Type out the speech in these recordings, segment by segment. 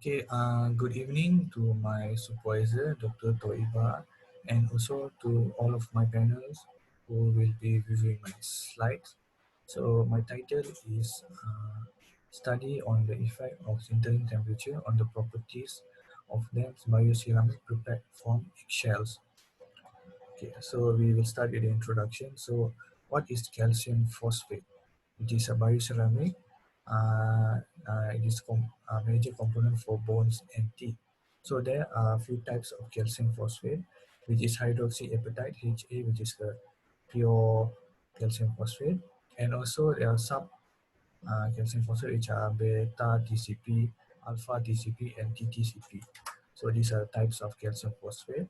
Okay, good evening to my supervisor, Dr. Toiba, and also to all of my panels who will be viewing my slides. So my title is Study on the Effect of Sintering Temperature on the Properties of Dense Bioceramic Prepared from Eggshells. Okay, so we will start with the introduction. So what is calcium phosphate? It is a bioceramic. It is a major component for bones and teeth. So there are a few types of calcium phosphate, which is hydroxyapatite HA, which is the pure calcium phosphate, and also there are sub calcium phosphate, which are beta TCP, alpha TCP, and TTCP. So these are types of calcium phosphate.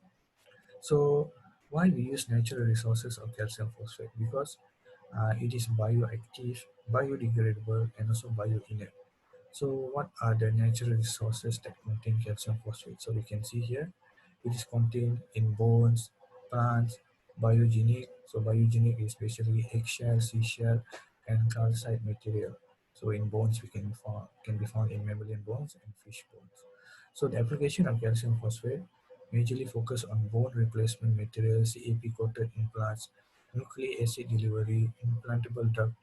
So why we use natural resources of calcium phosphate? Because it is bioactive, biodegradable, and also bioinert. So what are the natural resources that contain calcium phosphate? So we can see here, it is contained in bones, plants, biogenic. So biogenic is basically eggshell, seashell, and calcite material. So in bones, we can be found in mammalian bones and fish bones. So the application of calcium phosphate majorly focus on bone replacement materials, CAP-coated implants, nucleic acid delivery, implantable drug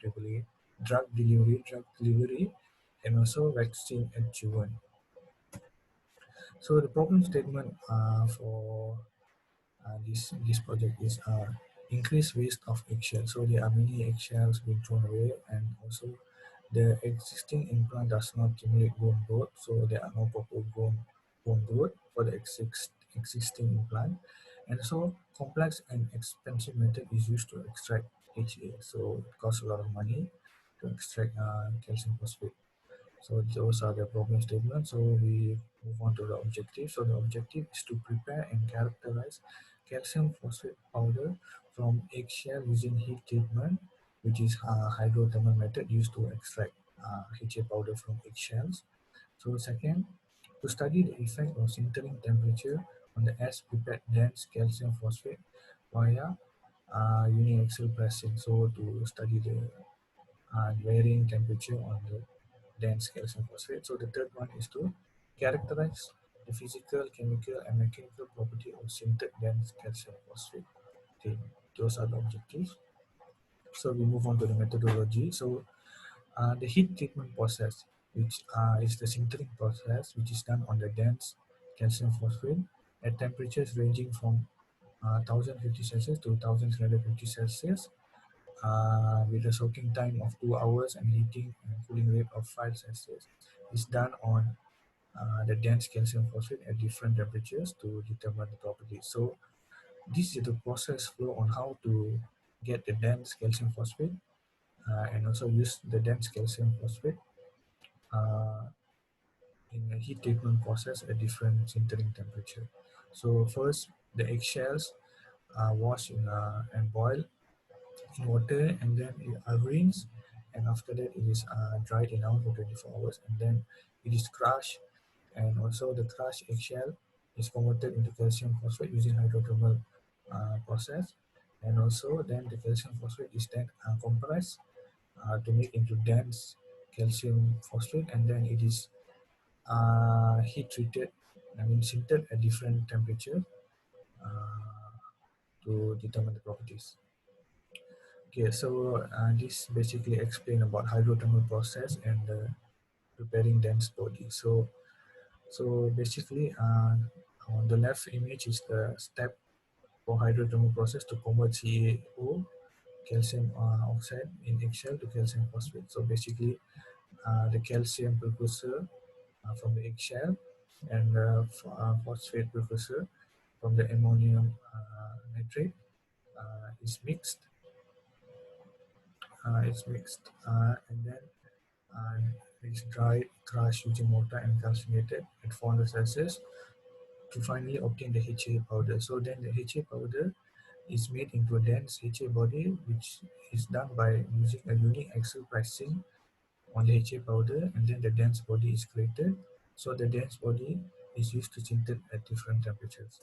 delivery, and also vaccine adjuvant. So the problem statement for this project is increased waste of eggshells. So there are many eggshells being thrown away, and also the existing implant does not stimulate bone growth, so there are no proper bone growth for the existing implant. And so complex and expensive method is used to extract HA. So it costs a lot of money to extract calcium phosphate. So those are the problem statements. So we move on to the objective. So the objective is to prepare and characterize calcium phosphate powder from eggshell using heat treatment, which is a hydrothermal method used to extract HA powder from eggshells. So second, to study the effect of sintering temperature on the as prepared dense calcium phosphate via uniaxial pressing. So to study the varying temperature on the dense calcium phosphate. So the third one is to characterize the physical, chemical, and mechanical property of sintered dense calcium phosphate. Okay, those are the objectives. So we move on to the methodology. So the heat treatment process, which is the sintering process, which is done on the dense calcium phosphate at temperatures ranging from 1050 Celsius to 1350 Celsius with a soaking time of 2 hours and heating and cooling rate of 5 Celsius is done on the dense calcium phosphate at different temperatures to determine the properties. So this is the process flow on how to get the dense calcium phosphate and also use the dense calcium phosphate uh, in a heat treatment process at different sintering temperature. So first, the eggshells are washed and boiled in water, and then it rinse, and after that it is dried in out for 24 hours, and then it is crushed, and also the crushed eggshell is converted into calcium phosphate using hydrothermal process, and also then the calcium phosphate is then compressed to make into dense calcium phosphate, and then it is heat treated, I mean sintered at different temperature uh, to determine the properties. Okay, so this basically explain about hydrothermal process and preparing dense body. So basically, on the left image is the step for hydrothermal process to convert CaO, calcium oxide in eggshell, to calcium phosphate. So basically, the calcium precursor from the eggshell and phosphate precursor from the ammonium nitrate is mixed. It's mixed, and then it's dried, crushed using mortar and calcinated at 400 Celsius to finally obtain the HA powder. So then the HA powder is made into a dense HA body, which is done by using a unique axial pressing on the HA powder, and then the dense body is created. So the dense body is used to sinter at different temperatures.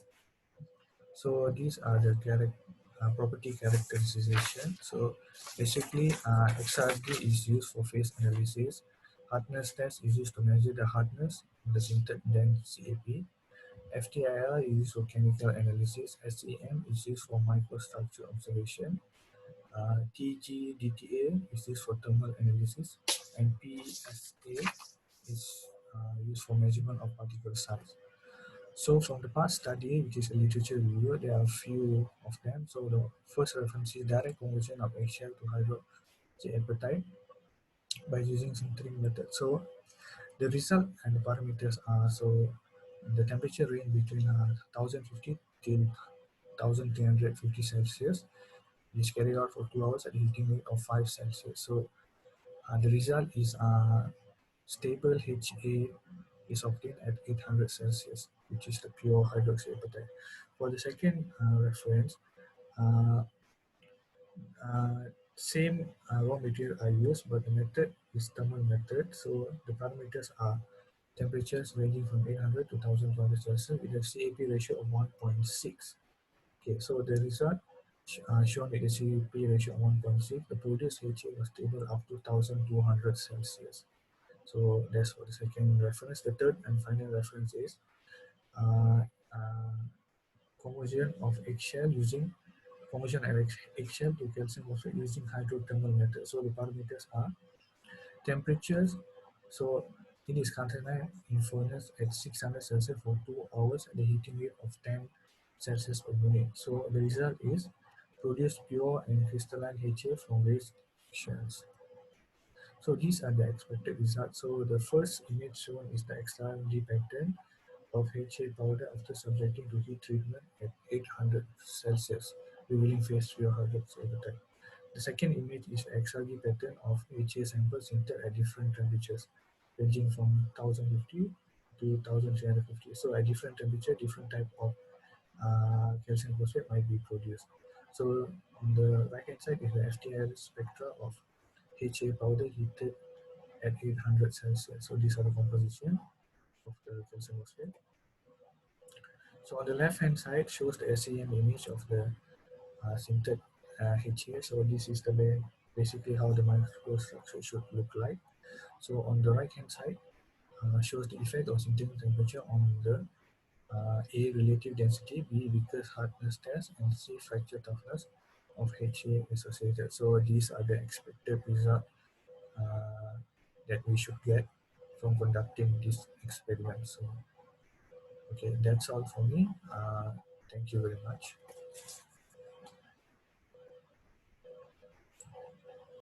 So these are the property characterization. So basically, XRD is used for phase analysis. Hardness test is used to measure the hardness of the sintered dense CAP. FTIR is used for chemical analysis. SEM is used for microstructure observation. TGDTA is used for thermal analysis. And PSA is used for measurement of particle size. So from the past study, which is a literature review, there are a few of them. So the first reference is direct conversion of eggshell to hydroxyapatite by using sintering method. So the result and the parameters are, so the temperature range between 1050 till 1350 Celsius is carried out for 2 hours at a heating rate of 5 Celsius. So the result is stable HA is obtained at 800 Celsius, which is the pure hydroxyapatite. For the second reference, uh, uh, same raw material are used, but the method is thermal method. So the parameters are temperatures ranging from 800 to 1200 Celsius with a CAP ratio of 1.6. Okay, so the result shown with the CAP ratio of 1.6, the produced HA was stable up to 1200 Celsius. So that's for the second reference. The third and final reference is uh, uh, conversion of eggshell using conversion of eggshell to calcium phosphate using hydrothermal method. So the parameters are temperatures. So it is contained in furnace at 600 Celsius for 2 hours at the heating rate of 10 Celsius per minute. So the result is produce pure and crystalline HA from raised shells. So these are the expected results. So the first image shown is the XRD pattern of HA powder after subjecting to heat treatment at 800 Celsius, revealing phase 3 of hydroxyapatite. The second image is an XRD pattern of HA samples sintered at different temperatures, ranging from 1050 to 1350. So at different temperature, different type of calcium phosphate might be produced. So on the right hand side is the FTL spectra of HA powder heated at 800 Celsius. So these are the composition of the calcium phosphate. So on the left hand side shows the SEM image of the sintered HA. So this is the basically how the microstructure should look like. So on the right hand side shows the effect of sintering temperature on the A relative density, B Vickers hardness test, and C fracture toughness of HA associated. So these are the expected result uh, that we should get from conducting this experiment. So okay, that's all for me. Thank you very much.